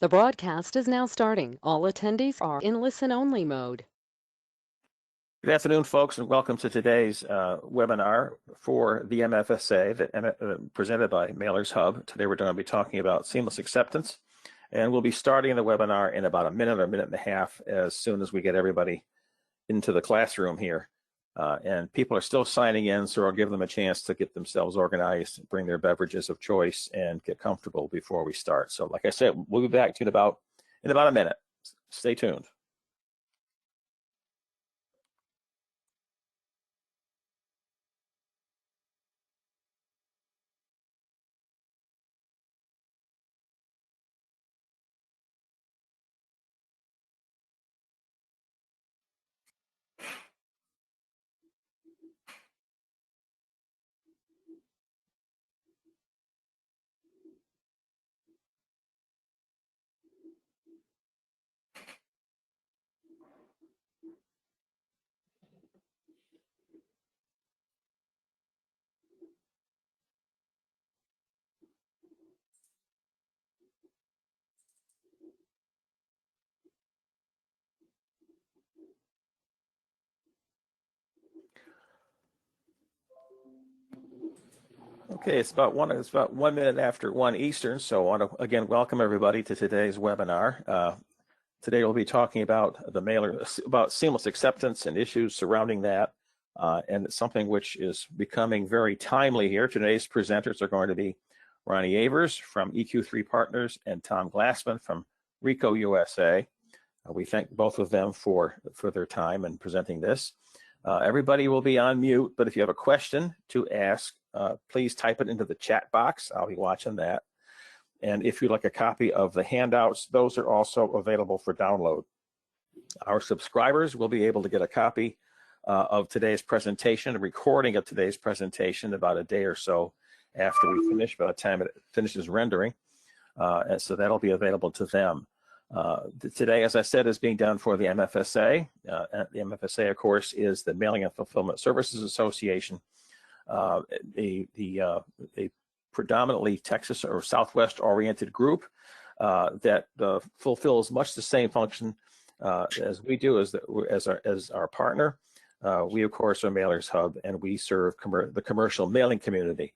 The broadcast is now starting. All attendees are in listen-only mode. Good afternoon, folks, and welcome to today's webinar for the MFSA presented by Mailers Hub. Today we're going to be talking about seamless acceptance, and we'll be starting the webinar in about a minute or a minute and a half as soon as we get everybody into the classroom here. And people are still signing in, so I'll give them a chance to get themselves organized, bring their beverages of choice, and get comfortable before we start. So like I said, we'll be back to you in about a minute. Stay tuned. Okay, it's about 1 minute after 1 Eastern, so I want to again welcome everybody to today's webinar. Today we'll be talking about about seamless acceptance and issues surrounding that, and it's something which is becoming very timely here. Today's presenters are going to be Ronnie Ewers from EQ3 Partners and Tom Glassman from Ricoh USA. We thank both of them for their time in presenting this. Everybody will be on mute, but if you have a question to ask, please type it into the chat box. I'll be watching that. And if you'd like a copy of the handouts, those are also available for download. Our subscribers will be able to get a copy of today's presentation, a recording of today's presentation about a day or so after we finish, by the time it finishes rendering. And so that'll be available to them. Today, as I said, is being done for the MFSA. The MFSA, of course, is the Mailing and Fulfillment Services Association, a predominantly Texas or Southwest-oriented group that fulfills much the same function as we do as our partner. We, of course, are Mailers Hub, and we serve the commercial mailing community.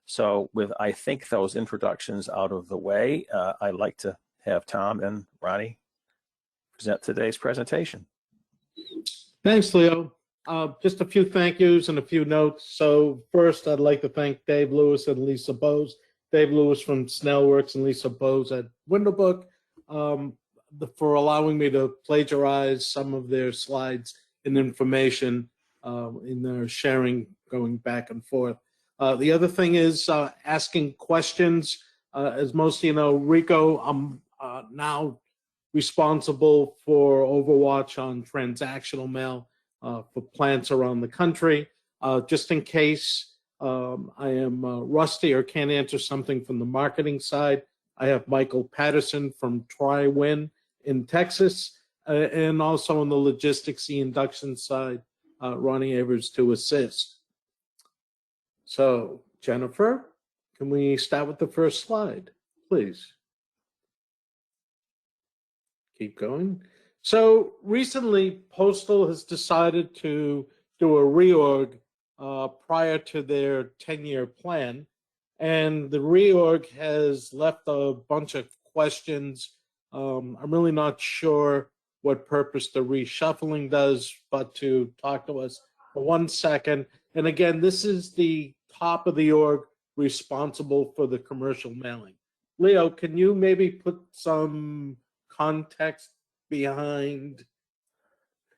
So with, I think, those introductions out of the way, I'd like to have Tom and Ronnie present today's presentation. Thanks, Leo. Just a few thank yous and a few notes. So first, I'd like to thank Dave Lewis and Lisa Bose. Dave Lewis from Snellworks and Lisa Bose at Windowbook for allowing me to plagiarize some of their slides and information in their sharing going back and forth. The other thing is asking questions. As most of you know, Ricoh, I'm now responsible for Overwatch on transactional mail for plants around the country. Just in case I am rusty or can't answer something from the marketing side, I have Michael Patterson from TriWin in Texas, and also on the logistics, the induction side, Ronnie Ewers to assist. So, Jennifer, can we start with the first slide, please? Keep going. So recently, Postal has decided to do a reorg prior to their 10-year plan, and the reorg has left a bunch of questions. I'm really not sure what purpose the reshuffling does, but to talk to us for 1 second. And again, this is the top of the org responsible for the commercial mailing. Leo, can you maybe put some context behind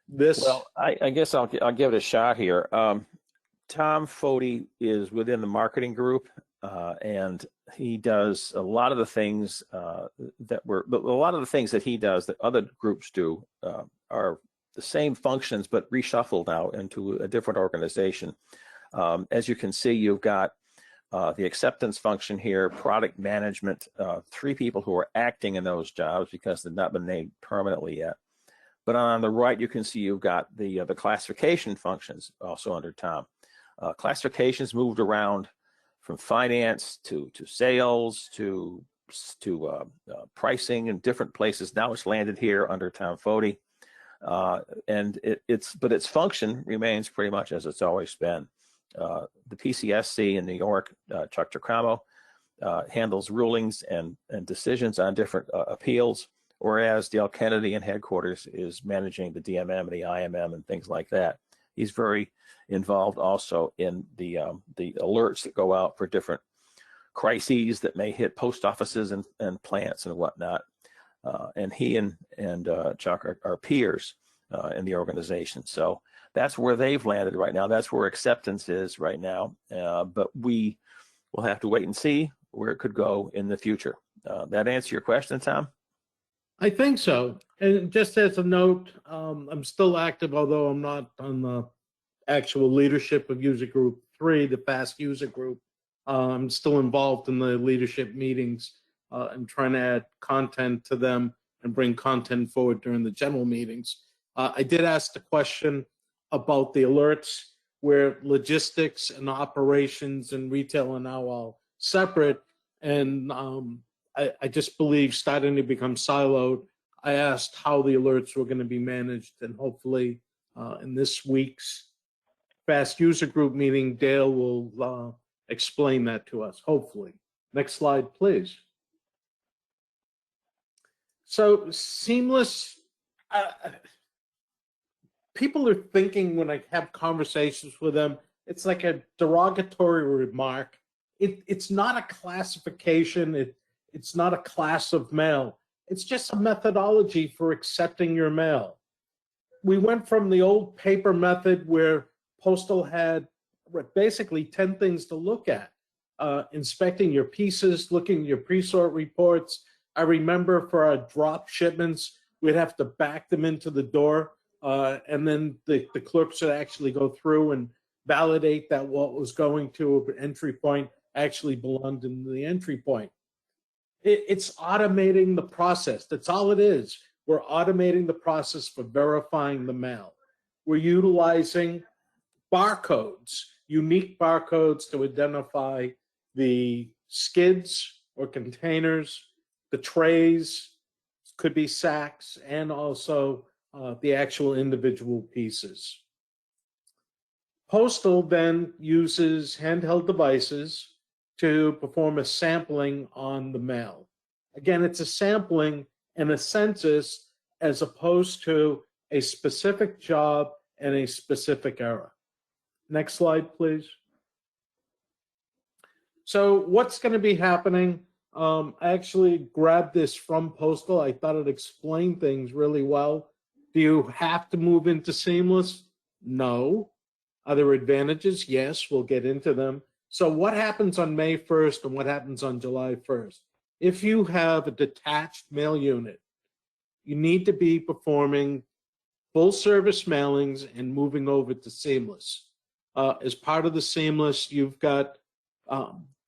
this? Well, I guess I'll give it a shot here. Tom Foti is within the marketing group, and he does a lot of the things that he does that other groups do are the same functions but reshuffled now into a different organization. As you can see, you've got the acceptance function here, product management, 3 people who are acting in those jobs because they've not been named permanently yet. But on the right, you can see you've got the classification functions also under Tom. Classifications moved around from finance to sales to pricing in different places. Now it's landed here under Tom Foti. And but its function remains pretty much as it's always been. The PCSC in New York, Chuck Tricamo, handles rulings and decisions on different appeals, whereas Dale Kennedy in headquarters is managing the DMM and the IMM and things like that. He's very involved also in the alerts that go out for different crises that may hit post offices and plants and whatnot. And he and Chuck are peers in the organization. So that's where they've landed right now. That's where acceptance is right now. But we will have to wait and see where it could go in the future. That answer your question, Tom? I think so. And just as a note, I'm still active, although I'm not on the actual leadership of User Group 3, the FAST User Group. I'm still involved in the leadership meetings and trying to add content to them and bring content forward during the general meetings. I did ask the question about the alerts, where logistics and operations and retail are now all separate. And I just believe starting to become siloed. I asked how the alerts were going to be managed, and hopefully in this week's FAST User Group meeting, Dale will explain that to us, hopefully. Next slide, please. So seamless, people are thinking when I have conversations with them, it's like a derogatory remark. It's not a classification. It's not a class of mail. It's just a methodology for accepting your mail. We went from the old paper method where Postal had basically 10 things to look at. Inspecting your pieces, looking at your pre-sort reports. I remember for our drop shipments, we'd have to back them into the door, and then the clerks would actually go through and validate that what was going to an entry point actually belonged in the entry point. It's automating the process. That's all it is. We're automating the process for verifying the mail. We're utilizing barcodes, unique barcodes to identify the skids or containers, the trays, could be sacks, and also the actual individual pieces. Postal then uses handheld devices to perform a sampling on the mail. Again, it's a sampling and a census as opposed to a specific job and a specific era. Next slide, please. So what's going to be happening? I actually grabbed this from Postal. I thought it explained things really well. Do you have to move into seamless? No. Are there advantages? Yes, we'll get into them. So what happens on May 1st and what happens on July 1st? If you have a detached mail unit, you need to be performing full service mailings and moving over to seamless. As part of the seamless, you've got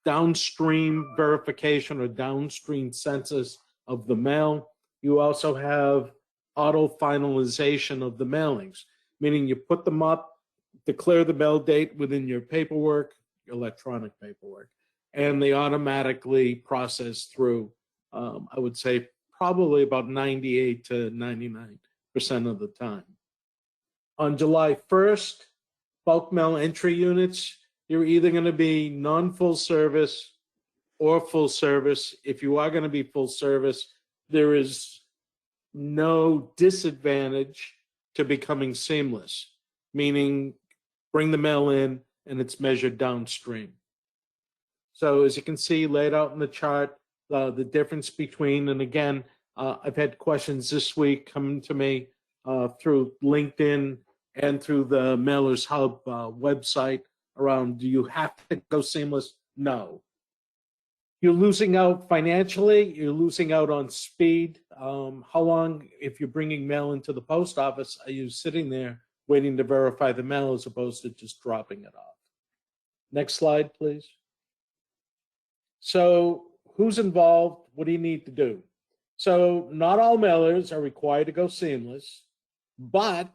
downstream verification or downstream census of the mail. You also have auto finalization of the mailings, meaning you put them up, declare the mail date within your paperwork, electronic paperwork, and they automatically process through, I would say, probably about 98 to 99% of the time. On July 1st, bulk mail entry units, you're either going to be non-full service or full service. If you are going to be full service, there is no disadvantage to becoming seamless, meaning bring the mail in and it's measured downstream. So as you can see laid out in the chart, the difference between, and again, I've had questions this week coming to me through LinkedIn and through the Mailers Hub website around, do you have to go seamless? No. You're losing out financially, you're losing out on speed. How long, if you're bringing mail into the post office, are you sitting there waiting to verify the mail as opposed to just dropping it off? Next slide, please. So who's involved? What do you need to do? So not all mailers are required to go seamless, but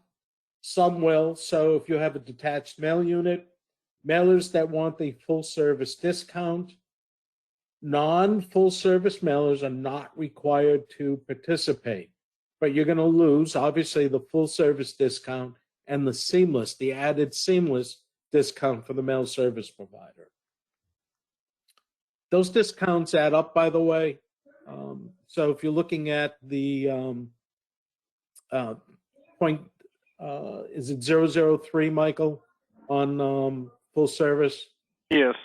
some will. So if you have a detached mail unit, mailers that want the full service discount, Non-full service mailers are not required to participate, but you're going to lose, obviously, the full service discount and the added seamless discount for the mail service provider. Those discounts add up, by the way. So if you're looking at the point, is it 003, Michael, on full service? Yes,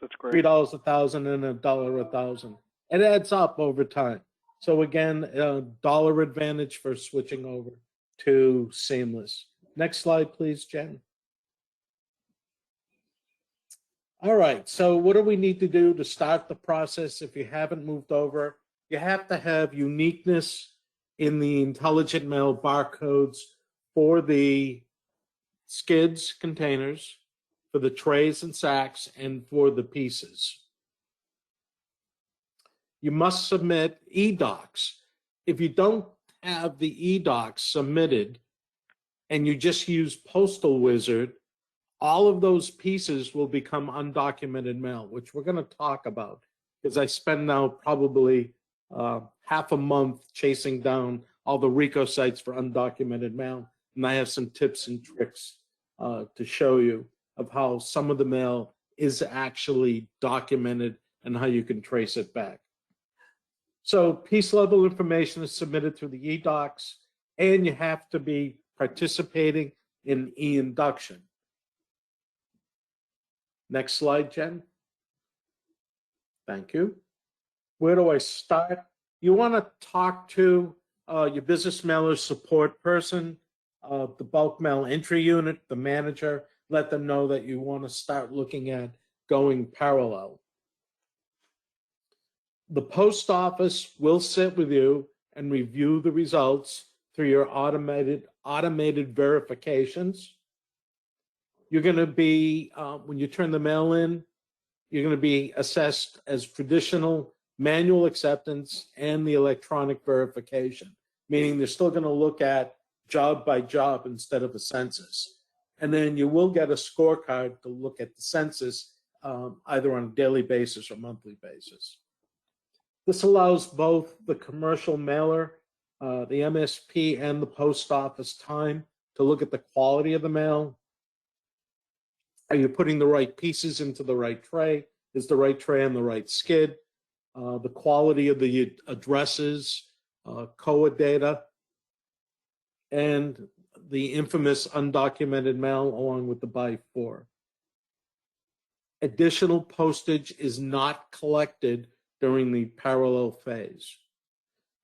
that's great. $3 1,000 and $1 1,000. It adds up over time. So again, dollar advantage for switching over to seamless. Next slide, please, Jen. All right, so what do we need to do to start the process if you haven't moved over? You have to have uniqueness in the intelligent mail barcodes for the skids containers, for the trays and sacks, and for the pieces. You must submit e-docs. If you don't have the e-docs submitted and you just use Postal Wizard, all of those pieces will become undocumented mail, which we're going to talk about because I spend now probably half a month chasing down all the Ricoh sites for undocumented mail. And I have some tips and tricks to show you of how some of the mail is actually documented and how you can trace it back. So piece level information is submitted through the e-docs, and you have to be participating in e-induction. Next slide, Jen. Thank you. Where do I start? You want to talk to your business mailer support person, the bulk mail entry unit, the manager. Let them know that you want to start looking at going parallel. The post office will sit with you and review the results through your automated verifications. You're going to be, when you turn the mail in, you're going to be assessed as traditional manual acceptance and the electronic verification, meaning they're still going to look at job by job instead of a census. And then you will get a scorecard to look at the census either on a daily basis or monthly basis. This allows both the commercial mailer, the MSP, and the post office time to look at the quality of the mail. Are you putting the right pieces into the right tray? Is the right tray on the right skid? The quality of the addresses, COA data, and the infamous undocumented mail along with the by-4. Additional postage is not collected during the parallel phase.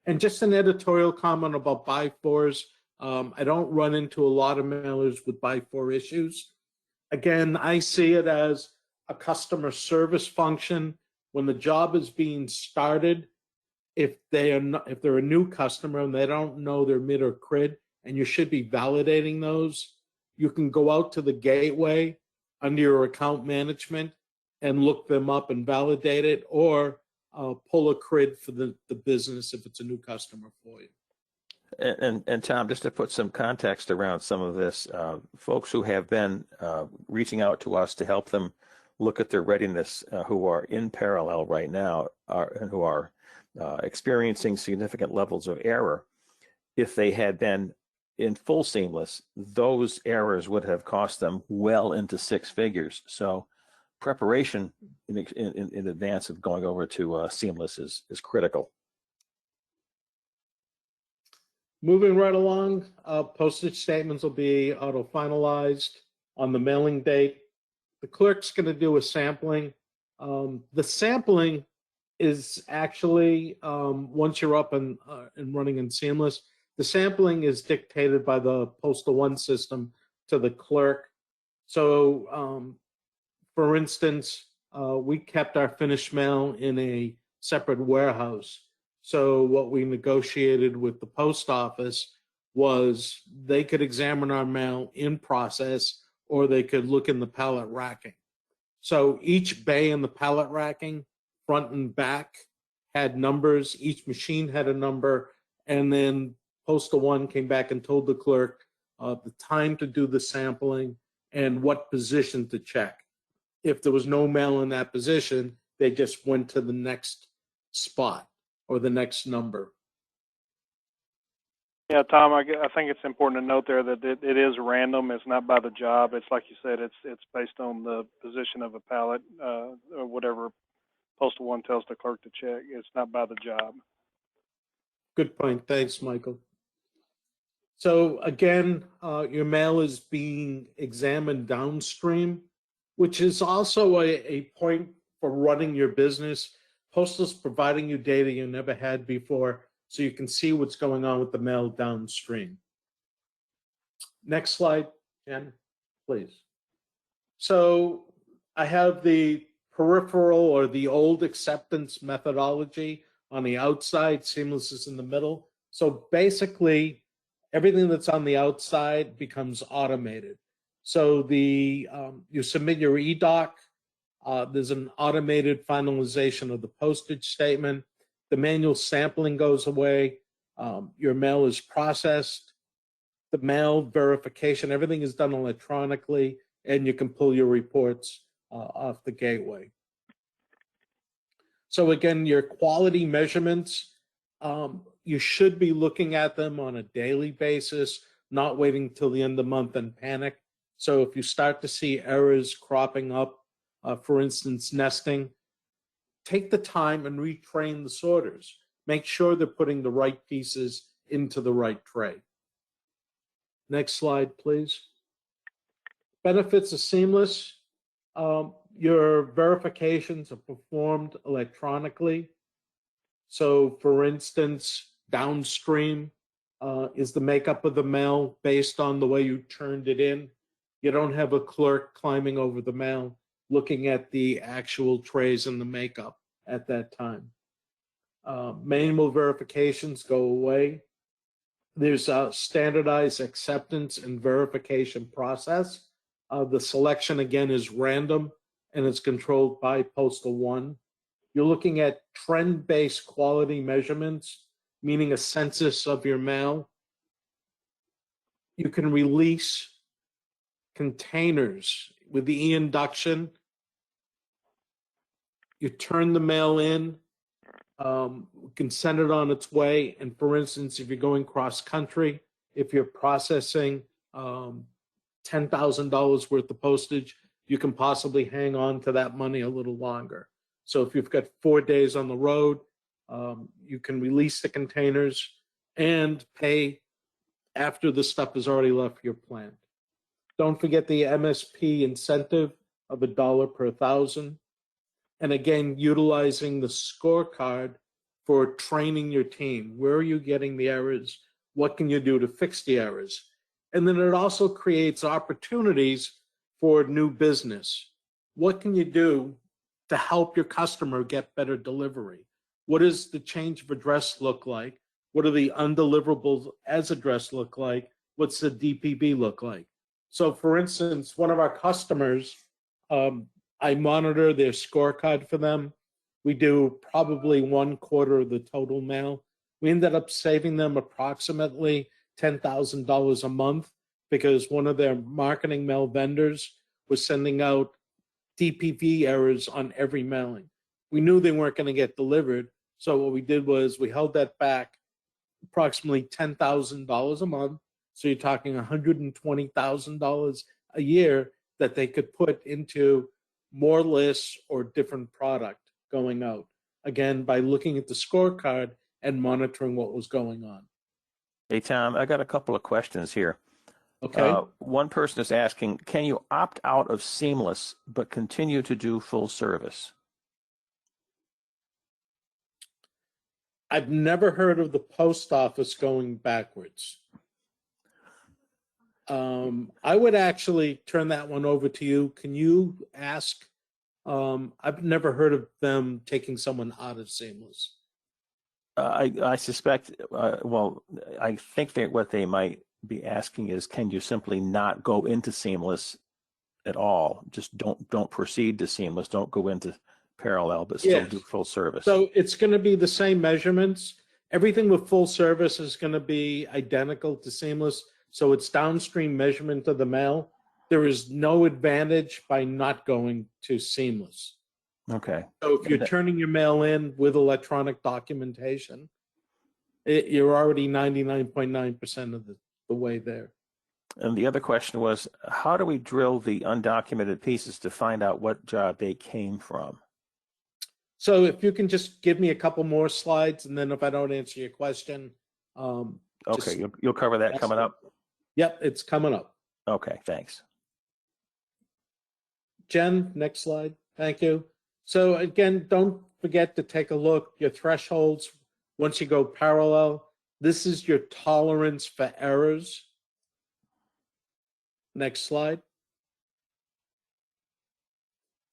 And just an editorial comment about by-4s. I don't run into a lot of mailers with by-4 issues. Again, I see it as a customer service function. When the job is being started, if they're a new customer and they don't know their mid or crid, and you should be validating those, you can go out to the gateway under your account management and look them up and validate it, or pull a crid for the business if it's a new customer for you. And Tom, just to put some context around some of this, folks who have been reaching out to us to help them look at their readiness, who are in parallel right now, and who are experiencing significant levels of error, if they had been in full seamless, those errors would have cost them well into six figures. So preparation in advance of going over to seamless is critical. Moving right along, postage statements will be auto-finalized on the mailing date. The clerk's going to do a sampling. The sampling is actually, once you're up and running in seamless, the sampling is dictated by the Postal One system to the clerk. So, for instance, we kept our finished mail in a separate warehouse. So what we negotiated with the post office was they could examine our mail in process, or they could look in the pallet racking. So each bay in the pallet racking, front and back, had numbers. Each machine had a number. And then Postal One came back and told the clerk the time to do the sampling and what position to check. If there was no mail in that position, They just went to the next spot or the next number. Yeah, Tom, I think it's important to note there that it is random. It's not by the job. It's like you said, it's based on the position of a pallet, or whatever Postal One tells the clerk to check. It's not by the job. Good point. Thanks, Michael. So again, your mail is being examined downstream, which is also a point for running your business. Postal's providing you data you never had before, so you can see what's going on with the mail downstream. Next slide, Jen, please. So I have the peripheral or the old acceptance methodology on the outside, seamless is in the middle. So basically, everything that's on the outside becomes automated. So you submit your e-doc, there's an automated finalization of the postage statement, the manual sampling goes away, your mail is processed, the mail verification, everything is done electronically, and you can pull your reports off the gateway. So again, your quality measurements, you should be looking at them on a daily basis, not waiting till the end of the month and panic. So if you start to see errors cropping up, for instance, nesting, take the time and retrain the sorters. Make sure they're putting the right pieces into the right tray. Next slide, please. Benefits of seamless. Your verifications are performed electronically. So for instance, downstream is the makeup of the mail based on the way you turned it in. You don't have a clerk climbing over the mail looking at the actual trays and the makeup at that time. Manual verifications go away. There's a standardized acceptance and verification process. The selection again is random and it's controlled by Postal One. You're looking at trend-based quality measurements, meaning a census of your mail. You can release containers with the e-induction. You turn the mail in, you can send it on its way. And for instance, if you're going cross-country, if you're processing $10,000 worth of postage, you can possibly hang on to that money a little longer. So if you've got 4 days on the road, you can release the containers and pay after the stuff has already left your plant. Don't forget the MSP incentive of $1 per 1,000. And again, utilizing the scorecard for training your team. Where are you getting the errors? What can you do to fix the errors? And then it also creates opportunities for new business. What can you do to help your customer get better delivery? What does the change of address look like? What do the undeliverables as address look like? What's the DPB look like? So for instance, one of our customers, I monitor their scorecard for them. We do probably 1/4 of the total mail. We ended up saving them approximately $10,000 a month because one of their marketing mail vendors was sending out DPV errors on every mailing. We knew they weren't going to get delivered. So what we did was we held that back approximately $10,000 a month. So you're talking $120,000 a year that they could put into more lists or different product going out. Again, by looking at the scorecard and monitoring what was going on. Hey, Tom, I got a couple of questions here. Okay. One person is asking, can you opt out of seamless but continue to do full service? I've never heard of the post office going backwards. I would actually turn that one over to you. Can you ask? I've never heard of them taking someone out of seamless. I suspect, well, I think that what they might be asking is, can you simply not go into seamless at all? Just don't proceed to seamless. Don't go into parallel, but still do full service. So it's going to be the same measurements. Everything with full service is going to be identical to seamless. So it's downstream measurement of the mail. There is no advantage by not going to seamless. Okay. So if you're And turning your mail in with electronic documentation, you're already 99.9% of the way there. And the other question was, how do we drill the undocumented pieces to find out what job they came from? So if you can just give me a couple more slides, and then if I don't answer your question, Okay, you'll cover that coming up? Yep, it's coming up. Okay, thanks. Jen, next slide. Thank you. So again, don't forget to take a look, your thresholds, once you go parallel, this is your tolerance for errors. Next slide.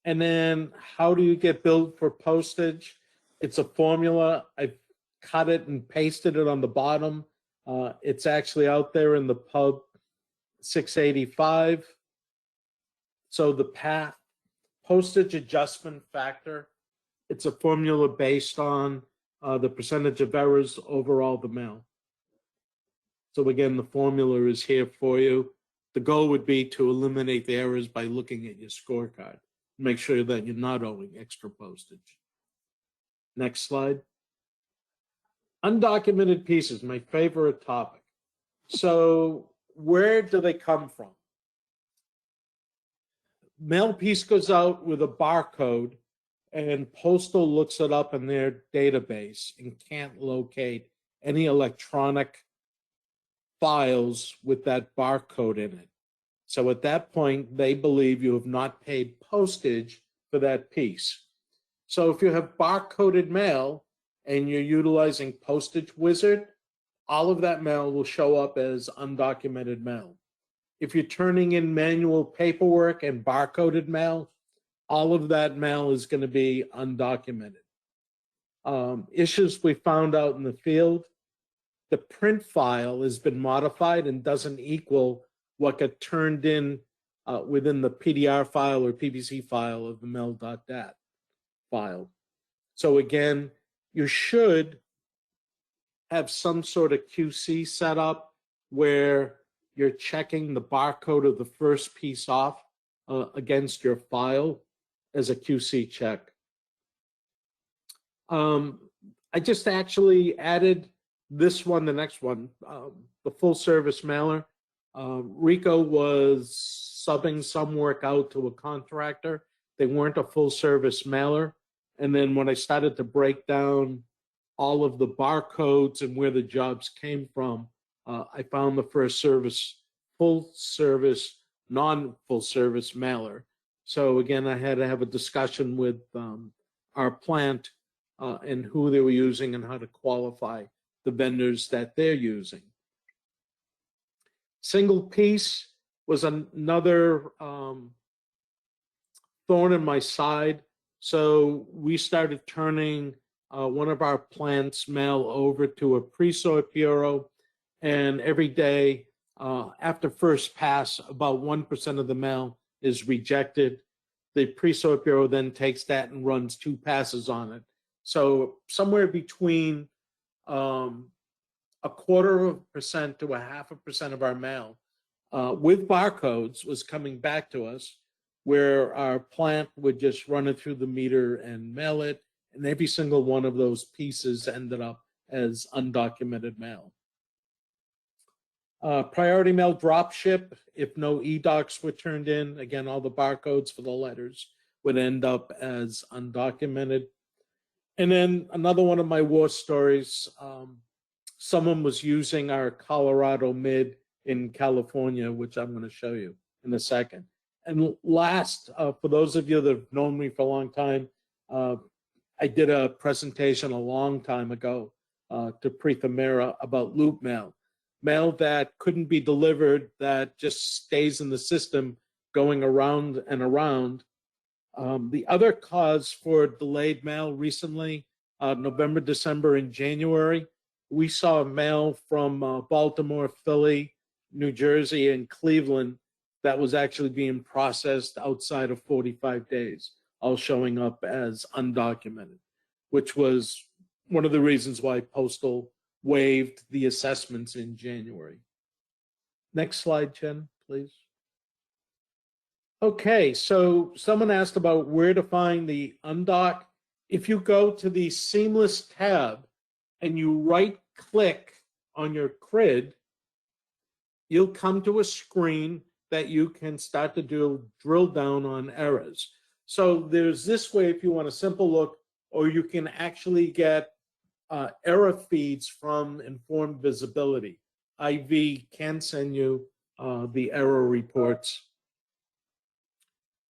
And then how do you get billed for postage? It's a formula. I've cut it and pasted it on the bottom. It's actually out there in the pub 685. So the postage adjustment factor, it's a formula based on the percentage of errors over all the mail. So again, the formula is here for you. The goal would be to eliminate the errors by looking at your scorecard. Make sure that you're not owing extra postage. Next slide. Undocumented pieces, my favorite topic. So where do they come from? Mail piece goes out with a barcode and Postal looks it up in their database and can't locate any electronic files with that barcode in it. So at that point, they believe you have not paid postage for that piece. So if you have barcoded mail and you're utilizing Postage Wizard, all of that mail will show up as undocumented mail. If you're turning in manual paperwork and barcoded mail, all of that mail is going to be undocumented. Issues we found out in the field, the print file has been modified and doesn't equal what got turned in within the PDR file or PBC file of the mail.dat file. So again, you should have some sort of QC set up where you're checking the barcode of the first piece off against your file as a QC check. I just actually added this one, the next one, the full service mailer. Ricoh was subbing some work out to a contractor. They weren't a full service mailer. And then when I started to break down all of the barcodes and where the jobs came from, I found the first full service, non-full service mailer. So again, I had to have a discussion with our plant and who they were using and how to qualify the vendors that they're using. Single piece was another thorn in my side. So we started turning one of our plants' mail over to a pre-sort bureau, and every day after first pass, about 1% of the mail is rejected. The pre-sort bureau then takes that and runs 2 passes on it. So somewhere between 0.25% to 0.5% of our mail with barcodes was coming back to us, where our plant would just run it through the meter and mail it, and every single one of those pieces ended up as undocumented mail. Priority mail drop ship, if no e-docs were turned in, again, all the barcodes for the letters would end up as undocumented. And then another one of my war stories, someone was using our Colorado mid in California, which I'm going to show you in a second. And last, for those of you that have known me for a long time, I did a presentation a long time ago to Preetha Mehra about loop mail. Mail that couldn't be delivered, that just stays in the system going around and around. The other cause for delayed mail recently, November, December, and January, we saw mail from Baltimore, Philly, New Jersey, and Cleveland that was actually being processed outside of 45 days, all showing up as undocumented, which was one of the reasons why Postal waived the assessments in January. Next slide, Jen, please. Okay, so someone asked about where to find the Undock. If you go to the Seamless tab and you right-click on your CRID, you'll come to a screen that you can start to do drill down on errors. So there's this way if you want a simple look, or you can actually get error feeds from Informed Visibility. IV can send you the error reports.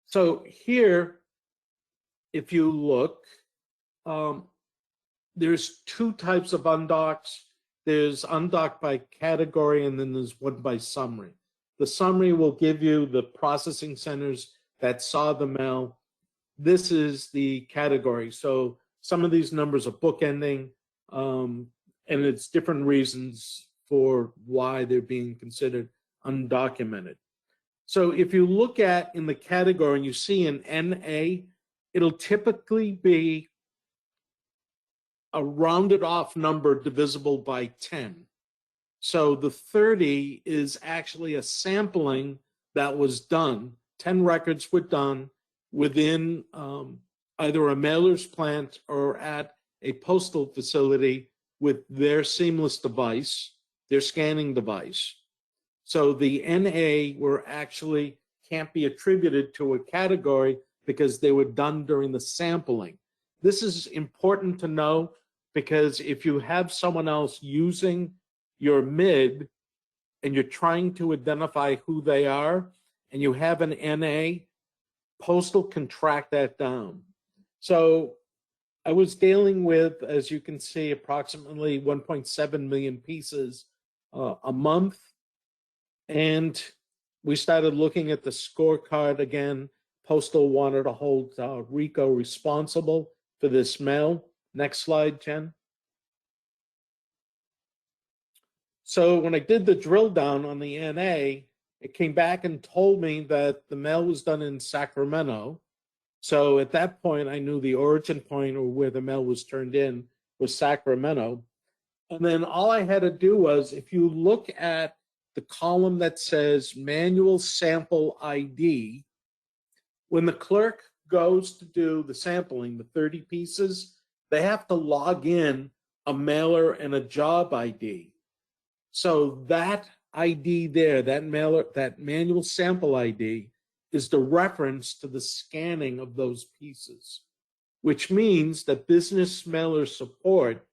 So here, if you look, there's two types of undocks. There's undock by category, and then there's one by summary. The summary will give you the processing centers that saw the mail. This is the category. So some of these numbers are bookending, and it's different reasons for why they're being considered undocumented. So if you look at in the category and you see an NA, it'll typically be a rounded off number divisible by 10. So the 30 is actually a sampling that was done. 10 records were done within either a mailer's plant or at a postal facility with their seamless device, their scanning device. So the NA were actually can't be attributed to a category because they were done during the sampling. This is important to know because if you have someone else using your MID and you're trying to identify who they are and you have an NA, Postal can track that down. So I was dealing with, as you can see, approximately 1.7 million pieces a month. And we started looking at the scorecard again. Postal wanted to hold Ricoh responsible for this mail. Next slide, Jen. So when I did the drill down on the NA, it came back and told me that the mail was done in Sacramento. So at that point, I knew the origin point or where the mail was turned in was Sacramento. And then all I had to do was, if you look at the column that says manual sample ID, when the clerk goes to do the sampling, the 30 pieces, they have to log in a mailer and a job ID. So that ID there, that mailer, that manual sample ID is the reference to the scanning of those pieces, which means that business mailer support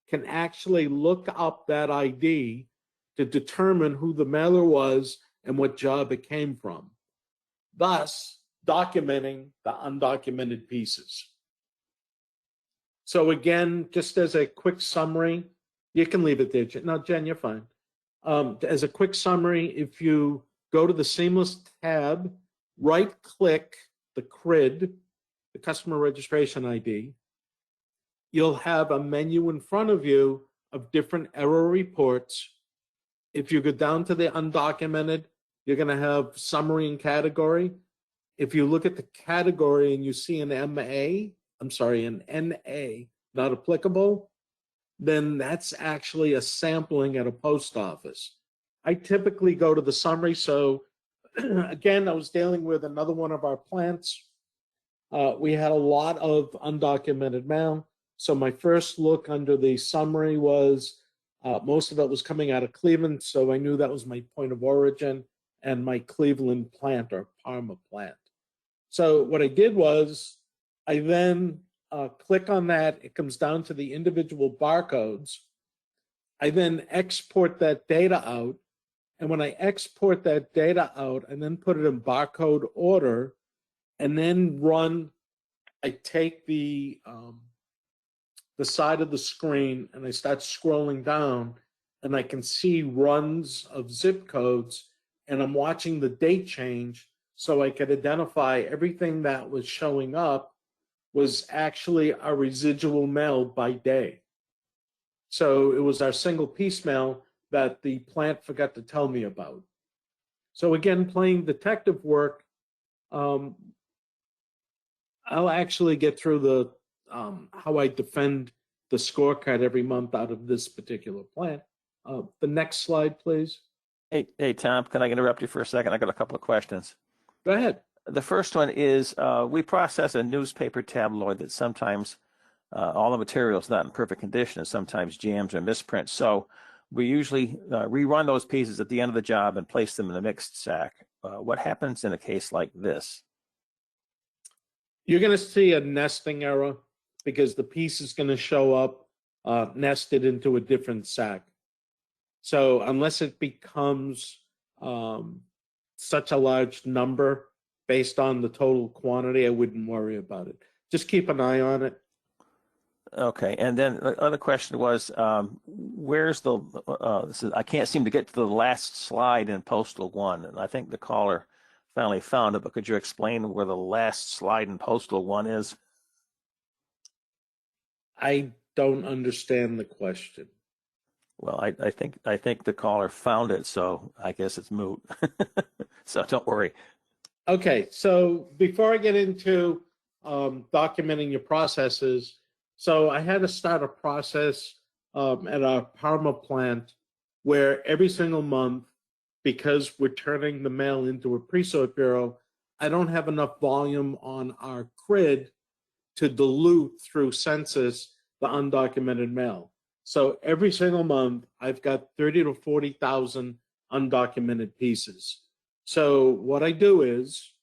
can actually look up that ID to determine who the mailer was and what job it came from, thus documenting the undocumented pieces. So again, just as a quick summary, you can leave it there. No, Jen, you're fine. As a quick summary, if you go to the Seamless tab, right-click the CRID, the Customer Registration ID, you'll have a menu in front of you of different error reports. If you go down to the undocumented, you're going to have summary and category. If you look at the category and you see an an NA, not applicable, then that's actually a sampling at a post office. I typically go to the summary. So again, I was dealing with another one of our plants. We had a lot of undocumented mail. So my first look under the summary was most of it was coming out of Cleveland. So I knew that was my point of origin and my Cleveland plant or Parma plant. So what I did was I then click on that. It comes down to the individual barcodes. I then export that data out. And when I export that data out and then put it in barcode order and then I take the side of the screen and I start scrolling down and I can see runs of zip codes and I'm watching the date change so I could identify everything that was showing up was actually our residual mail by day. So it was our single piece mail that the plant forgot to tell me about. So again, playing detective work, I'll actually get through the how I defend the scorecard every month out of this particular plant. The next slide, please. Hey, Tom, can I interrupt you for a second? I got a couple of questions. Go ahead. The first one is we process a newspaper tabloid that sometimes all the material is not in perfect condition and sometimes jams or misprints. So we usually rerun those pieces at the end of the job and place them in the mixed sack. What happens in a case like this? You're going to see a nesting error because the piece is going to show up nested into a different sack. So unless it becomes such a large number based on the total quantity, I wouldn't worry about it. Just keep an eye on it. Okay, and then the other question was, where's the? I can't seem to get to the last slide in Postal 1, and I think the caller finally found it. But could you explain where the last slide in Postal 1 is? I don't understand the question. Well, I think the caller found it, so I guess it's moot. So don't worry. Okay, so before I get into documenting your processes, so I had to start a process at our Parma plant where every single month, because we're turning the mail into a pre-sort bureau, I don't have enough volume on our grid to dilute through census the undocumented mail. So every single month, I've got 30 to 40,000 undocumented pieces. So what I do is,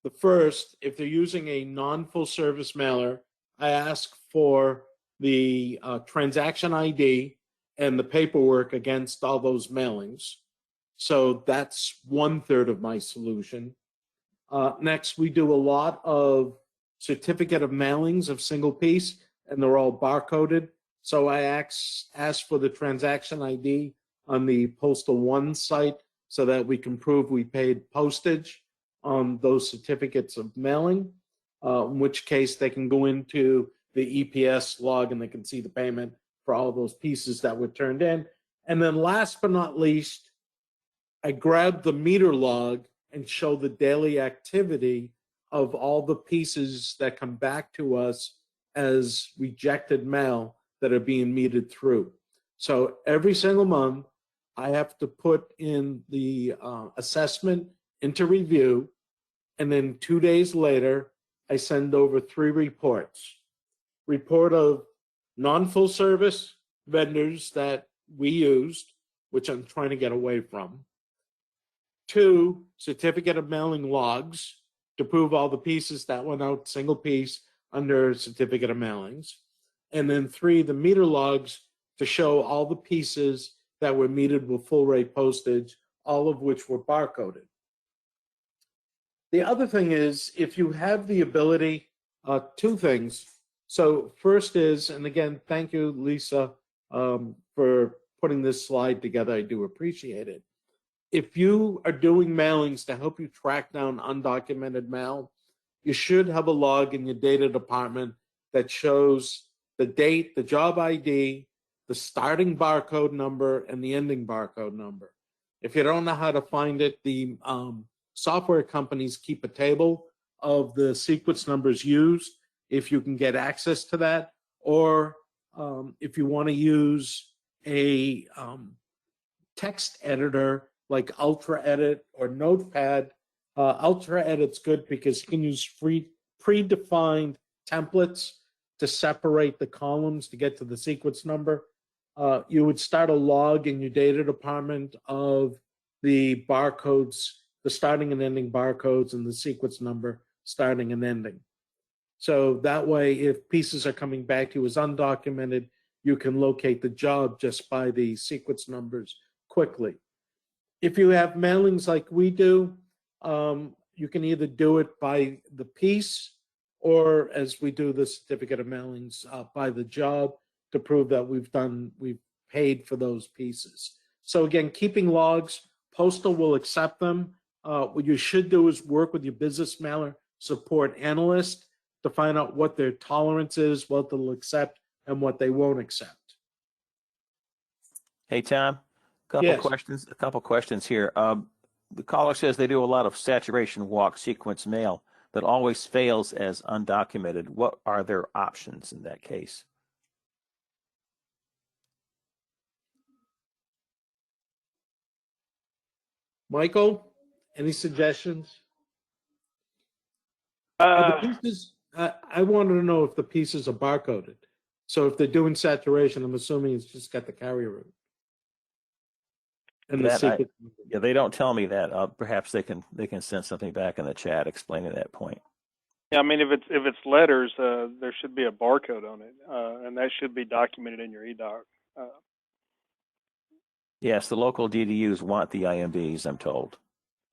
the first, if they're using a non-full service mailer, I ask for the transaction ID and the paperwork against all those mailings. So that's 1/3 of my solution. Next, we do a lot of certificate of mailings of single piece, and they're all barcoded. So I ask for the transaction ID on the Postal 1 site so that we can prove we paid postage on those certificates of mailing, in which case they can go into the EPS log and they can see the payment for all those pieces that were turned in. And then last but not least, I grab the meter log and show the daily activity of all the pieces that come back to us as rejected mail that are being metered through. So every single month, I have to put in the assessment into review, and then 2 days later, I send over 3 reports. Report of non-full service vendors that we used, which I'm trying to get away from. 2, certificate of mailing logs to prove all the pieces that went out single piece under certificate of mailings. And then 3, the meter logs to show all the pieces that were metered with full rate postage, all of which were barcoded. The other thing is, if you have the ability, 2 things. So first is, and again, thank you, Lisa, for putting this slide together. I do appreciate it. If you are doing mailings to help you track down undocumented mail, you should have a log in your data department that shows the date, the job ID, the starting barcode number, and the ending barcode number. If you don't know how to find it, the software companies keep a table of the sequence numbers used, if you can get access to that, or if you want to use a text editor like Ultra Edit or Notepad. Ultra Edit's good because you can use predefined templates to separate the columns to get to the sequence number. You would start a log in your data department of the barcodes, the starting and ending barcodes, and the sequence number starting and ending. So that way, if pieces are coming back to you as undocumented, you can locate the job just by the sequence numbers quickly. If you have mailings like we do, you can either do it by the piece, or as we do the certificate of mailings, by the job to prove that we've paid for those pieces. So again, keeping logs, Postal will accept them. What you should do is work with your business mailer support analyst to find out what their tolerance is, what they'll accept, and what they won't accept. Hey, Tom, Yes. a couple questions here. The caller says they do a lot of saturation walk sequence mail that always fails as undocumented. What are their options in that case? Michael, any suggestions? Are the pieces, I wanted to know if the pieces are barcoded. So if they're doing saturation, I'm assuming it's just got the carrier route. And the secret. Yeah, they don't tell me that. Perhaps they can send something back in the chat explaining that point. Yeah, I mean, if it's letters, there should be a barcode on it, and that should be documented in your eDoc. Yes, the local DDUs want the IMBs, I'm told.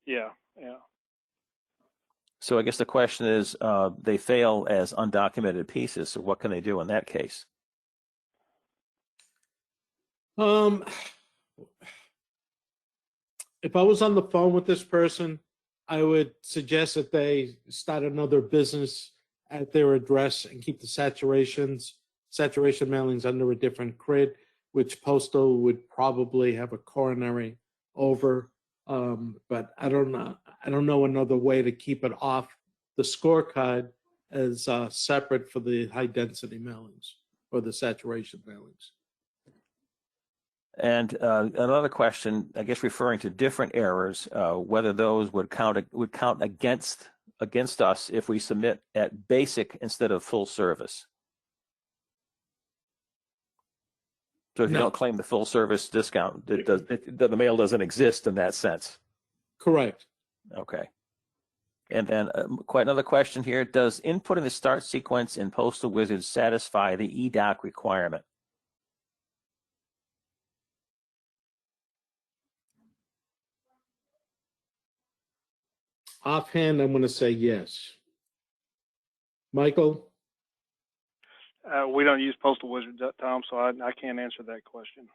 Yeah, yeah. So I guess the question is, they fail as undocumented pieces. So what can they do in that case? If I was on the phone with this person, I would suggest that they start another business at their address and keep the saturation mailings under a different grid, which Postal would probably have a coronary over. But I don't know another way to keep it off the scorecard as separate for the high density mailings or the saturation mailings. And another question, I guess, referring to different errors, whether those would count against us if we submit at basic instead of full service. So if you don't claim the full service discount, the mail doesn't exist in that sense. Correct. Okay. And then quite another question here: does inputting the start sequence in Postal Wizard satisfy the eDoc requirement? Offhand, I'm going to say yes. Michael? We don't use Postal Wizard, Tom, so I can't answer that question.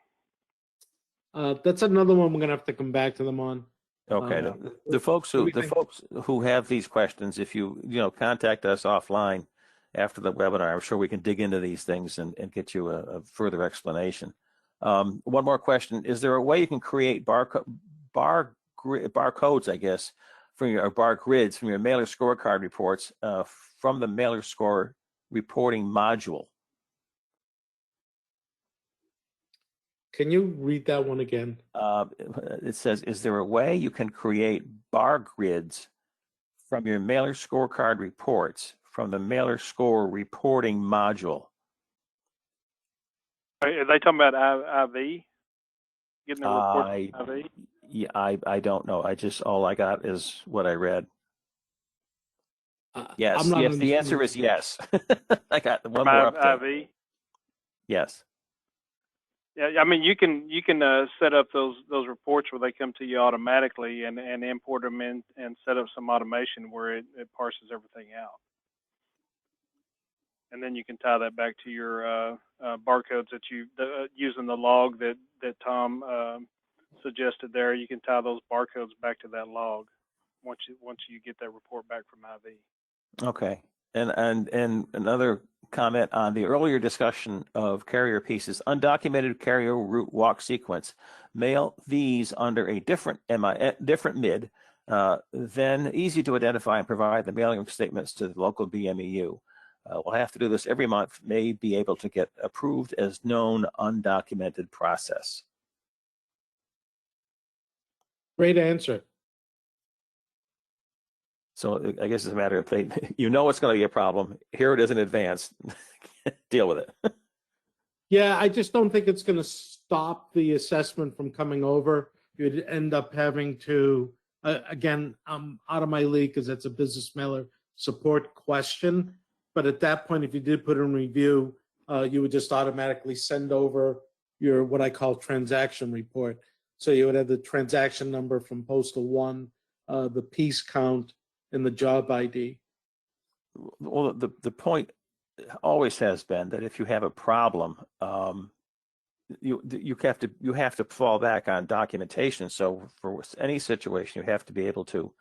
That's another one we're going to have to come back to them on. Okay. The folks who have these questions, if you contact us offline after the webinar, I'm sure we can dig into these things and get you a further explanation. One more question: is there a way you can create barcodes, I guess, from your bar grids from your mailer scorecard reports from the mailer score reporting module? Can you read that one again? It says, is there a way you can create bar grids from your mailer scorecard reports from the mailer score reporting module? Are they talking about IV? Getting the report from IV? Yeah, I don't know. All I got is what I read. Yes, yes. The answer is yes. I got one more update. IV. Yes. Yeah, I mean you can set up those reports where they come to you automatically and import them in and set up some automation where it parses everything out. And then you can tie that back to your barcodes that you using the log that Tom suggested there. You can tie those barcodes back to that log once you get that report back from IV. Okay. And another comment on the earlier discussion of carrier pieces: undocumented carrier route walk sequence. Mail these under a different MID, then easy to identify and provide the mailing statements to the local BMEU. We'll have to do this every month, may be able to get approved as known undocumented process. Great answer. So I guess it's a matter of it's going to be a problem. Here it is in advance. Deal with it. Yeah, I just don't think it's going to stop the assessment from coming over. You'd end up having to, again, I'm out of my league because it's a business mailer support question. But at that point, if you did put in review, you would just automatically send over your what I call transaction report. So you would have the transaction number from Postal One, the piece count, and the job ID. Well, the point always has been that if you have a problem, you have to fall back on documentation. So for any situation, you have to be able to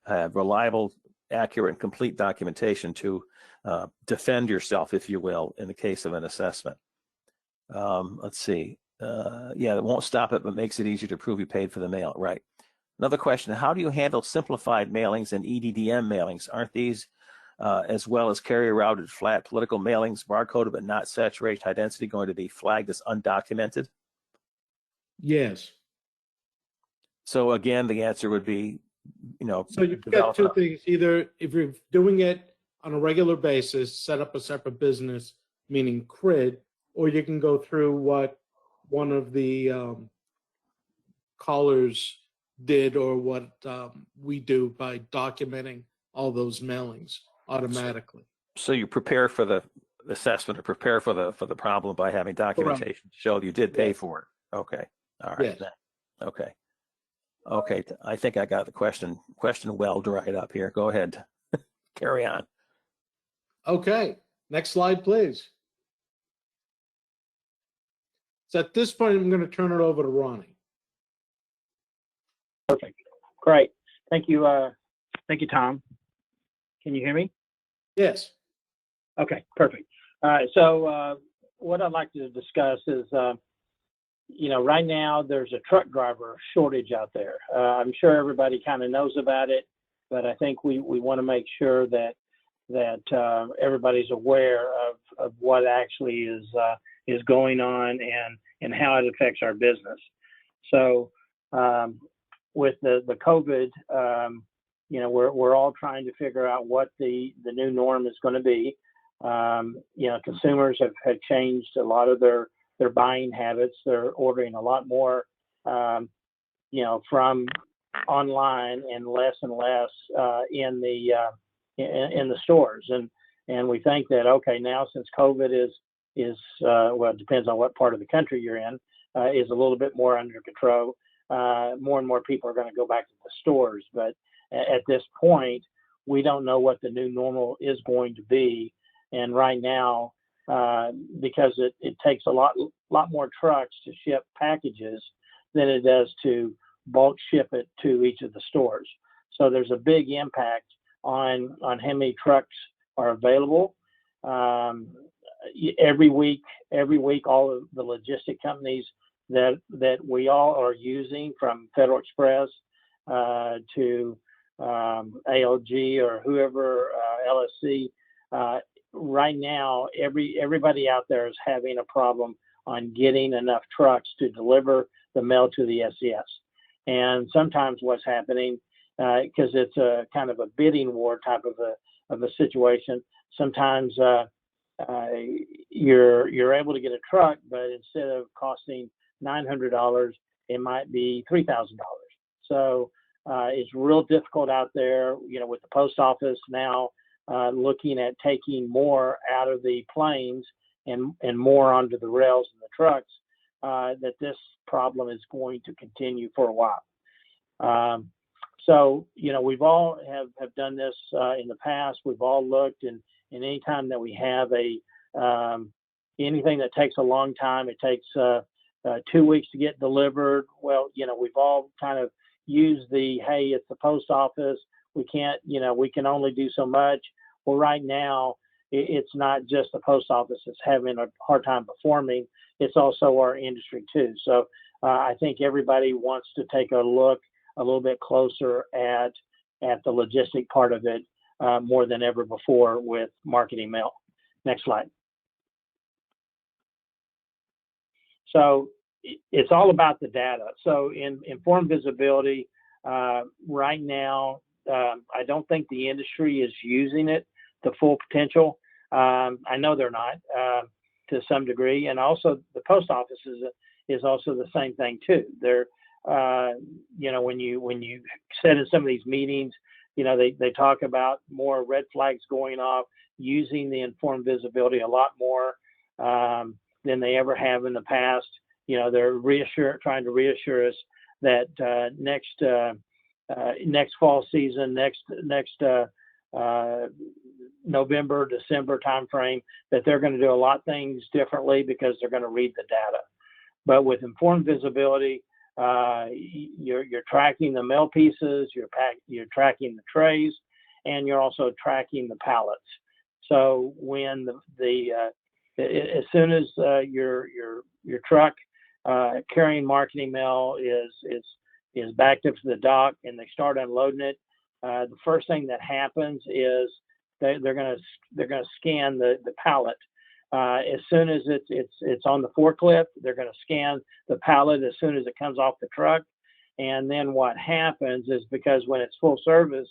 have reliable, accurate, and complete documentation to defend yourself, if you will, in the case of an assessment. Let's see. Yeah, it won't stop it, but makes it easier to prove you paid for the mail. Right. Another question: how do you handle simplified mailings and EDDM mailings? Aren't these, as well as carrier routed flat political mailings, barcoded but not saturated high density, going to be flagged as undocumented? Yes. So again, the answer would be, So you've got two things. Either if you're doing it on a regular basis, set up a separate business, meaning CRID, or you can go through what one of the callers did, or what we do by documenting all those mailings automatically. So you prepare for the assessment or prepare for the problem by having documentation to show you did pay Yes. for it. Okay. All right. Yes. Okay. Okay. I think I got the question well dried up here. Go ahead. Carry on. Okay, next slide, please. So at this point, I'm going to turn it over to Ronnie. Perfect. Great. Thank you. Thank you, Tom. Can you hear me? Yes. Okay, perfect. All right. So what I'd like to discuss is, right now there's a truck driver shortage out there. I'm sure everybody kind of knows about it, but I think we want to make sure that everybody's aware of what actually is going on and how it affects our business. So with the COVID, we're all trying to figure out what the new norm is going to be. Consumers have changed a lot of their buying habits. They're ordering a lot more, from online and less in the stores. And we think that, okay, now since COVID is well, it depends on what part of the country you're in, is a little bit more under control. More and more people are going to go back to the stores. But at this point, we don't know what the new normal is going to be. And right now, because it takes a lot more trucks to ship packages than it does to bulk ship it to each of the stores. So there's a big impact on how many trucks are available. Every week, all of the logistic companies that we all are using, from Federal Express to ALG or whoever, LSC, right now, everybody out there is having a problem on getting enough trucks to deliver the mail to the SCS. And sometimes what's happening, because it's a kind of a bidding war type of a situation, sometimes you're able to get a truck, but instead of costing $900, it might be $3,000. So it's real difficult out there, with the post office now looking at taking more out of the planes and more onto the rails and the trucks, that this problem is going to continue for a while. So, we've all have done this in the past. We've all looked, and any time that we have anything that takes a long time, it takes 2 weeks to get delivered. Well, we've all kind of used hey, it's the post office. We can't, we can only do so much. Well, right now, it's not just the post office that's having a hard time performing. It's also our industry too. So I think everybody wants to take a look a little bit closer at the logistic part of it more than ever before with marketing mail. Next slide. So it's all about the data. So in informed visibility, right now, I don't think the industry is using it to full potential. I know they're not to some degree, and also the post office is also the same thing too. They're when you sit in some of these meetings, they talk about more red flags going off, using the informed visibility a lot more than they ever have in the past. They're trying to reassure us that next fall season, next November, December timeframe, that they're going to do a lot of things differently because they're going to read the data. But with informed visibility, you're tracking the mail pieces, you're tracking the trays, and you're also tracking the pallets. So when as soon as your truck carrying marketing mail is backed up to the dock and they start unloading it, the first thing that happens is they're going to scan the pallet. As soon as it's on the forklift, they're going to scan the pallet as soon as it comes off the truck. And then what happens is, because when it's full service,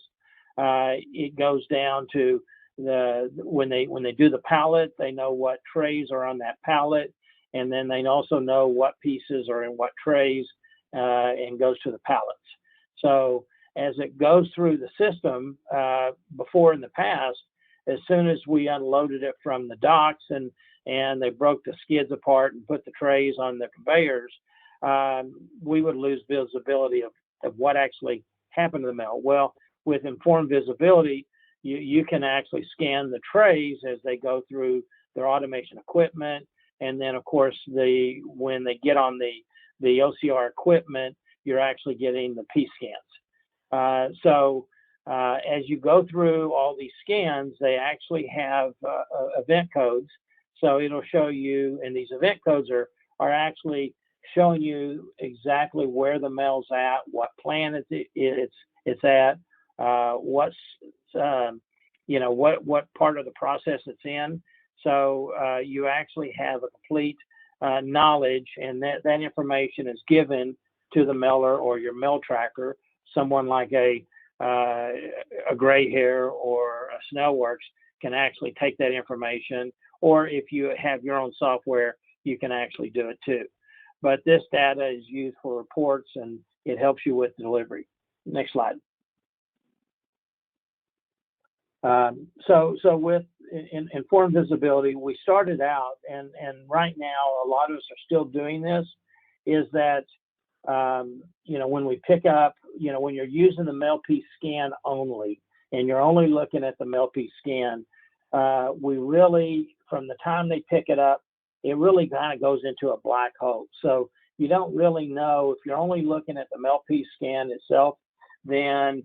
it goes down to when they do the pallet, they know what trays are on that pallet, and then they also know what pieces are in what trays and goes to the pallets. So as it goes through the system, before in the past, as soon as we unloaded it from the docks and they broke the skids apart and put the trays on the conveyors, we would lose visibility of what actually happened to the mail. Well, with informed visibility, you can actually scan the trays as they go through their automation equipment, and then of course when they get on the OCR equipment, you're actually getting the piece scans. So as you go through all these scans, they actually have event codes. So it'll show you, and these event codes are actually showing you exactly where the mail's at, what plan it's at, what's what part of the process it's in. So you actually have a complete knowledge, and that information is given to the mailer or your mail tracker. Someone like a Gray Hair or a Snellworks can actually take that information, or if you have your own software, you can actually do it too. But this data is used for reports, and it helps you with delivery. Next slide. So with informed visibility, we started out, and right now a lot of us are still doing this, is that when we pick up, when you're using the mail piece scan only, and you're only looking at the mail piece scan, we really, from the time they pick it up, it really kind of goes into a black hole. So you don't really know, if you're only looking at the mail piece scan itself, then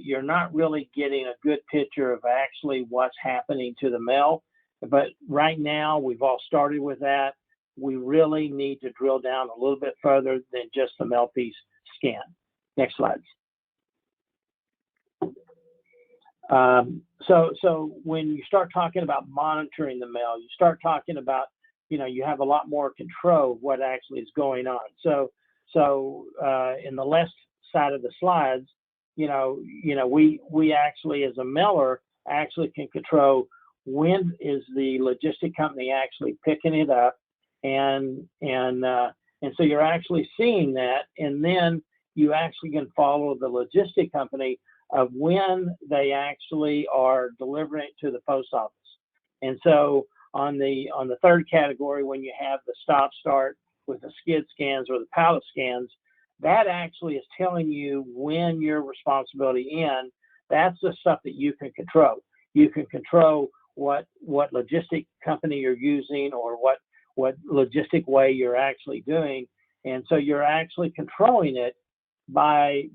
you're not really getting a good picture of actually what's happening to the mail. But right now, we've all started with that. We really need to drill down a little bit further than just the mail piece scan. Next slide. So when you start talking about monitoring the mail, you start talking about, you have a lot more control of what actually is going on. So in the left side of the slides, we actually, as a mailer, actually can control when is the logistic company actually picking it up, and so you're actually seeing that, and then you actually can follow the logistic company of when they actually are delivering it to the post office. And so on the third category, when you have the stop start with the skid scans or the pallet scans, that actually is telling you when your responsibility ends. That's the stuff that you can control. You can control what logistic company you're using, or what logistic way you're actually doing. And so you're actually controlling it by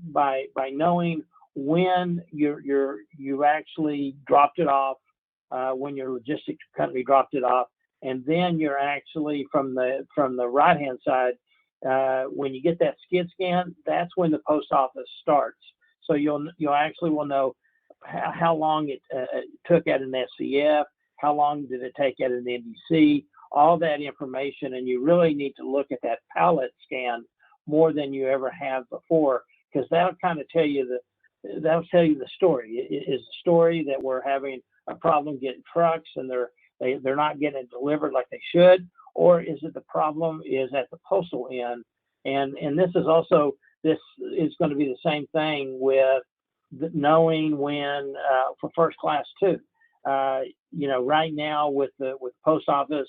knowing when you actually dropped it off, when your logistics company dropped it off, and then you're actually from the right hand side, when you get that skid scan, that's when the post office starts. So you'll actually will know how long it took at an SCF, how long did it take at an NDC, all that information, and you really need to look at that pallet scan more than you ever have before, because that'll kind of tell you the story. Is the story that we're having a problem getting trucks and they're not getting it delivered like they should, or is it the problem is at the postal end? And this is going to be the same thing with knowing when for first class too. Right now with post office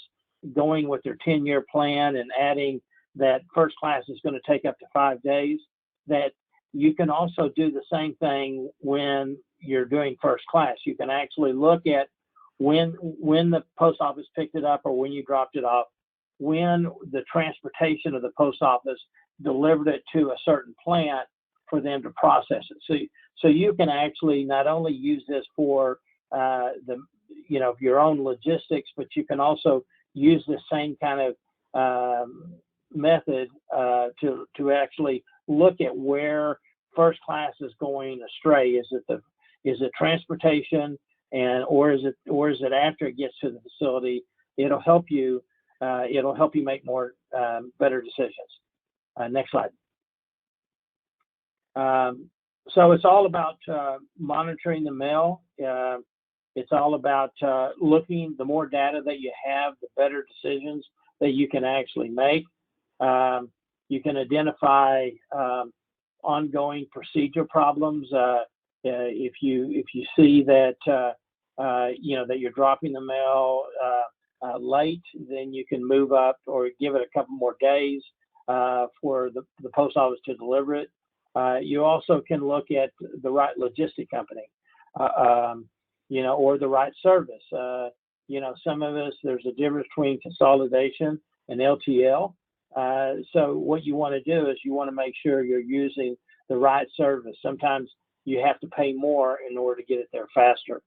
going with their 10-year plan and adding that first class is going to take up to 5 days, that you can also do the same thing when you're doing first class. You can actually look at when the post office picked it up, or when you dropped it off, when the transportation of the post office delivered it to a certain plant for them to process it. So you can actually not only use this for your own logistics, but you can also use the same kind of method to actually look at where first class is going astray. Is it transportation, or is it after it gets to the facility? It'll help you make more better decisions. Next slide. So it's all about monitoring the mail. It's all about looking. The more data that you have, the better decisions that you can actually make. You can identify ongoing procedure problems. If you see that that you're dropping the mail late, then you can move up or give it a couple more days for the post office to deliver it. You also can look at the right logistic company, or the right service. Some of us, there's a difference between consolidation and LTL. So what you want to do is you want to make sure you're using the right service. Sometimes you have to pay more in order to get it there faster.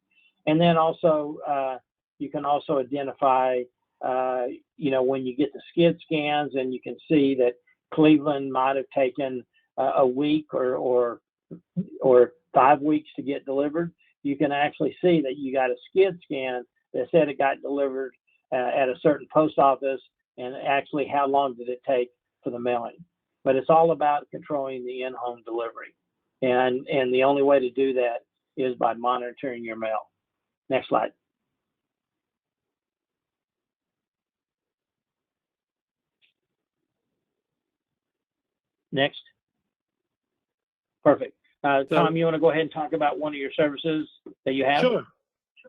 And then also, you can also identify, when you get the skid scans and you can see that Cleveland might have taken a week or 5 weeks to get delivered. You can actually see that you got a skid scan that said it got delivered at a certain post office, and actually how long did it take for the mailing. But it's all about controlling the in-home delivery. And the only way to do that is by monitoring your mail. Next slide. Next. Perfect. Tom, you want to go ahead and talk about one of your services that you have? Sure.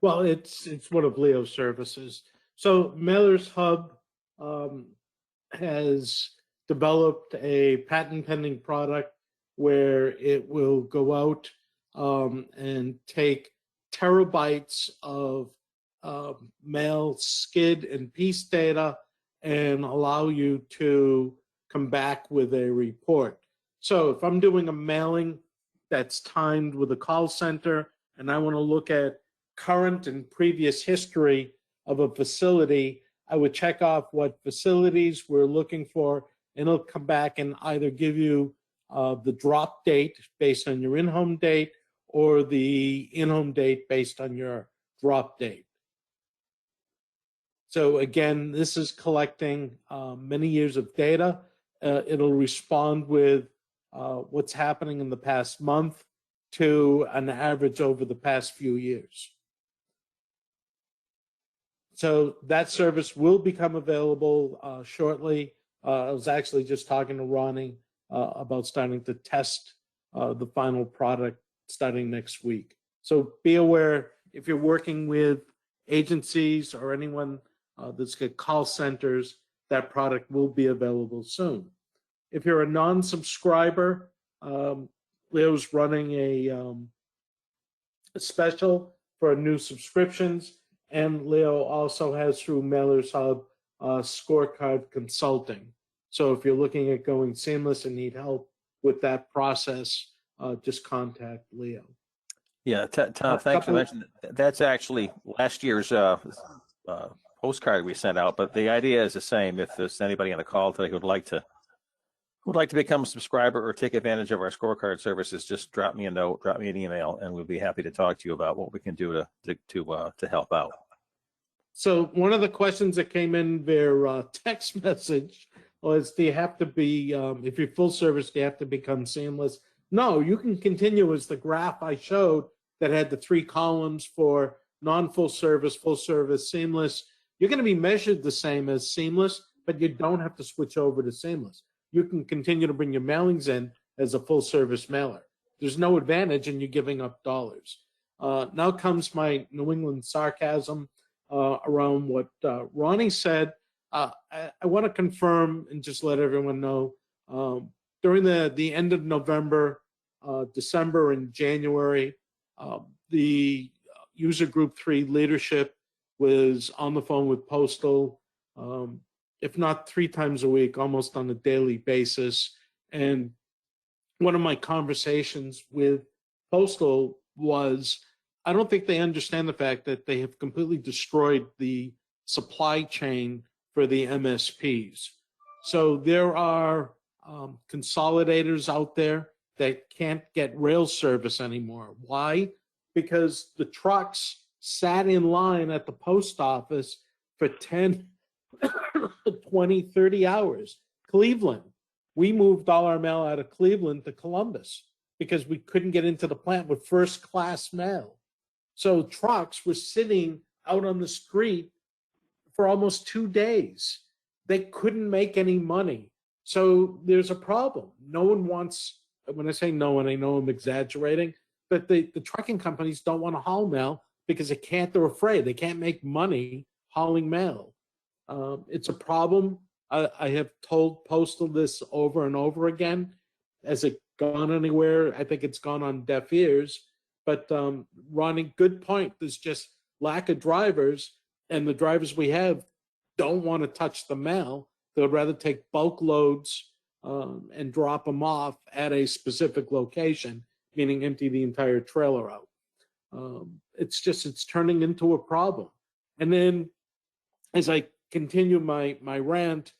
Well, it's one of Leo's services. So Mailer's Hub has developed a patent pending product where it will go out and take terabytes of mail skid and piece data and allow you to come back with a report. So if I'm doing a mailing that's timed with a call center and I want to look at current and previous history of a facility, I would check off what facilities we're looking for, and it'll come back and either give you the drop date based on your in-home date or the in-home date based on your drop date. So again, this is collecting many years of data. It'll respond with what's happening in the past month to an average over the past few years. So that service will become available shortly. I was actually just talking to Ronnie about starting to test the final product starting next week. So be aware, if you're working with agencies or anyone that's got call centers, that product will be available soon. If you're a non-subscriber, Leo's running a special for new subscriptions, and Leo also has through Mailer's Hub Scorecard Consulting. So if you're looking at going seamless and need help with that process, just contact Leo. Yeah, Tom, thanks for mentioning that. That's actually last year's postcard we sent out, but the idea is the same. If there's anybody on the call today who would like to become a subscriber or take advantage of our scorecard services, just drop me a note, drop me an email, and we'll be happy to talk to you about what we can do to help out. So one of the questions that came in via text message was, do you have to be, if you're full service, do you have to become seamless? No, you can continue as the graph I showed that had the 3 columns for non-full service, full service, seamless. You're going to be measured the same as seamless, but you don't have to switch over to seamless. You can continue to bring your mailings in as a full service mailer. There's no advantage in you giving up dollars. Now comes my New England sarcasm around what Ronnie said. I want to confirm and just let everyone know, during the end of November, December, and January, the user group 3 leadership was on the phone with Postal, if not 3 times a week, almost on a daily basis. And one of my conversations with Postal was, I don't think they understand the fact that they have completely destroyed the supply chain for the MSPs. So there are consolidators out there that can't get rail service anymore. Why? Because the trucks sat in line at the post office for 10, 20, 30 hours. Cleveland, we moved all our mail out of Cleveland to Columbus because we couldn't get into the plant with first class mail. So trucks were sitting out on the street for almost 2 days. They couldn't make any money. So there's a problem. No one wants, when I say no one, I know I'm exaggerating, but the trucking companies don't want to haul mail because they're afraid. They can't make money hauling mail. It's a problem. I have told Postal this over and over again. Has it gone anywhere? I think it's gone on deaf ears. But Ronnie, good point. There's just lack of drivers, and the drivers we have don't want to touch the mail. They'd rather take bulk loads and drop them off at a specific location, meaning empty the entire trailer out. It's turning into a problem. And then as I continue my rant,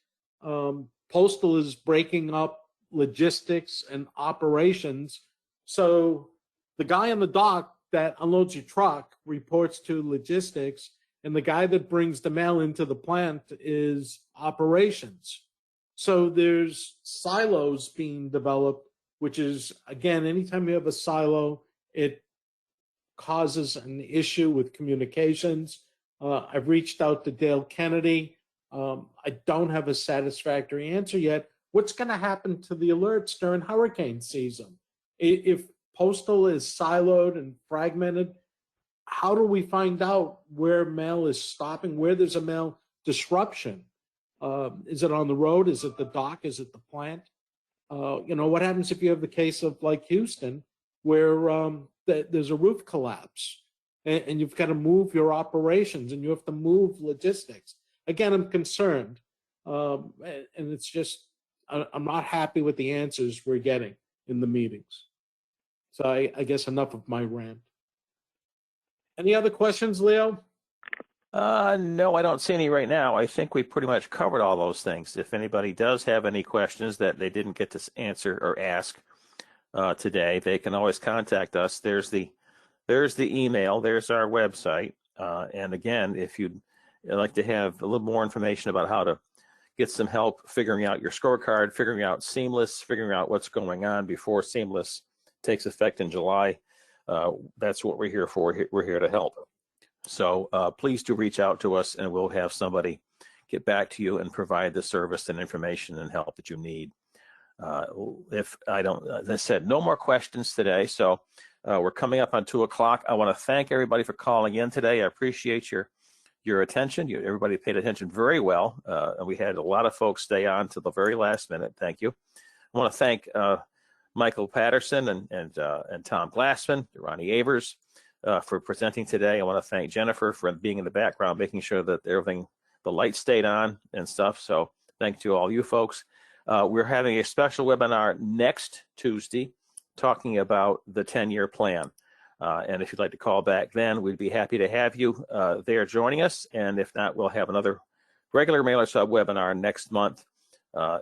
Postal is breaking up logistics and operations. So the guy on the dock that unloads your truck reports to logistics, and the guy that brings the mail into the plant is operations. So there's silos being developed, which is, again, anytime you have a silo, it causes an issue with communications. I've reached out to Dale Kennedy. I don't have a satisfactory answer yet. What's going to happen to the alerts during hurricane season? If Postal is siloed and fragmented, how do we find out where mail is stopping, where there's a mail disruption? Is it on the road? Is it the dock? Is it the plant? What happens if you have the case of like Houston, where there's a roof collapse and you've got to move your operations and you have to move logistics? Again, I'm concerned. And it's just, I'm not happy with the answers we're getting in the meetings. So I guess enough of my rant. Any other questions, Leo? No, I don't see any right now. I think we pretty much covered all those things. If anybody does have any questions that they didn't get to answer or ask today, they can always contact us. There's the email, there's our website. And again, if you'd like to have a little more information about how to get some help figuring out your scorecard, figuring out Seamless, figuring out what's going on before Seamless takes effect in July, that's what we're here for. We're here to help. So please do reach out to us, and we'll have somebody get back to you and provide the service and information and help that you need. If I don't, as I said, no more questions today. So we're coming up on 2 o'clock. I want to thank everybody for calling in today. I appreciate your attention. Everybody paid attention very well. And we had a lot of folks stay on to the very last minute. Thank you. I want to thank Michael Patterson and Tom Glassman, Ronnie Ewers, for presenting today. I want to thank Jennifer for being in the background, making sure that everything, the lights stayed on and stuff. So thank you all you folks. We're having a special webinar next Tuesday talking about the 10-year plan. And if you'd like to call back then, we'd be happy to have you there joining us. And if not, we'll have another regular Mailer Sub webinar next month.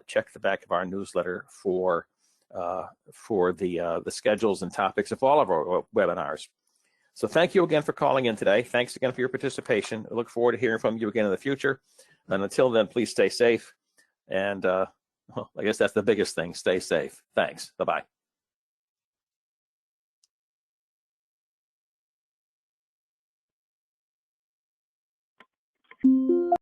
Check the back of our newsletter for the schedules and topics of all of our webinars. So thank you again for calling in today. Thanks again for your participation. I look forward to hearing from you again in the future. And until then, please stay safe. And well, I guess that's the biggest thing. Stay safe. Thanks. Bye-bye.